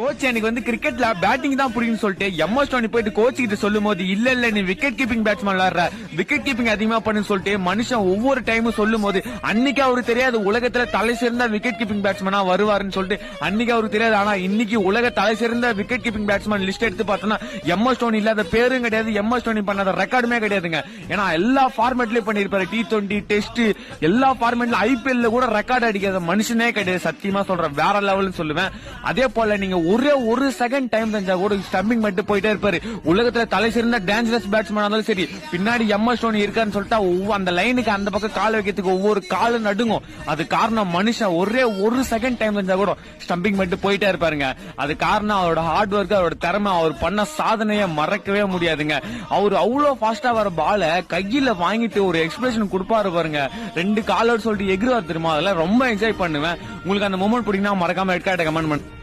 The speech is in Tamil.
கோச் எனக்கு வந்து கிரிக்கெட்ல பேட்டிங் தான் புரியும் சொல்லிட்டு எம்எஸ் தோனி போயிட்டு கோச் கிட்ட சொல்லும் போது இல்ல நீ விக்கெட் கீப்பிங் பேட்ஸ்மேன் விளையாடுற விக்கெட் கீப்பிங் அதிகமா பண்ணுன்னு சொல்லிட்டு மனுஷன் ஒவ்வொரு டைமும் சொல்லும் போது அன்னைக்கு அவருக்கு தெரியாது உலகத்துல தலை சிறந்த விக்கெட் கீப்பிங் பேட்ஸ்மேனா வருவாருன்னு சொல்லிட்டு அன்னைக்கு அவருக்கு தெரியாது. ஆனா இன்னைக்கு உலக தலை சிறந்த விக்கெட் கீப்பிங் பேட்ஸ்மேன் லிஸ்ட் எடுத்து பார்த்தோம்னா எம்எஸ் தோனி இல்லாத பேரும் கிடையாது, எம்எஸ் தோனி பண்ணாத ரெக்கார்டுமே கிடையாதுங்க. ஏன்னா எல்லா ஃபார்மேட்லயும் பண்ணிருப்பாரு, T20 டெஸ்ட் எல்லா ஃபார்மேட்ல ஐபிஎல்ல கூட ரெக்கார்டு அடிக்காத மனுஷனே கிடையாது. சத்தியமா சொல்றேன், வேற லெவல்னு சொல்லுவேன். அதே போல நீங்க ஒரே ஒரு செகண்ட் டைம் தெரிஞ்சா கூட ஸ்டம்பிங் மட்டும் போயிட்டே இருப்பாரு. உலகத்துல தலை சிறந்த டேஞ்சரஸ் பேட்ஸ்மேன் இருந்தாலும் சரி, பின்னாடி எம்எஸ் தோனி இருக்கான்னு சொல்லிட்டா அந்த லைனுக்கு அந்த பக்கம் கால் வைக்கிறதுக்கு ஒவ்வொரு காலு நடுங்கும். அது காரணம் மனுஷன் ஒரே ஒரு செகண்ட் டைம் தெரிஞ்சா கூட ஸ்டம்பிங் மட்டும் போயிட்டே இருப்பாருங்க. அது காரணம் அவரோட ஹார்ட் ஒர்க், அவரோட திறமை, அவர் பண்ண சாதனையை மறக்கவே முடியாதுங்க. அவர் அவ்வளவு ஃபாஸ்டா வர பால கையில வாங்கிட்டு ஒரு எக்ஸ்பிரஷன் கொடுப்பாரு பாருங்க, ரெண்டு காலோடு சொல்லிட்டு எகிருவார் தெரியுமா. அதெல்லாம் ரொம்ப என்ஜாய் பண்ணுவேன். உங்களுக்கு அந்த மொமெண்ட் பிடிக்குன்னா மறக்காம ரெட் கார்டை கமெண்ட் பண்ணு.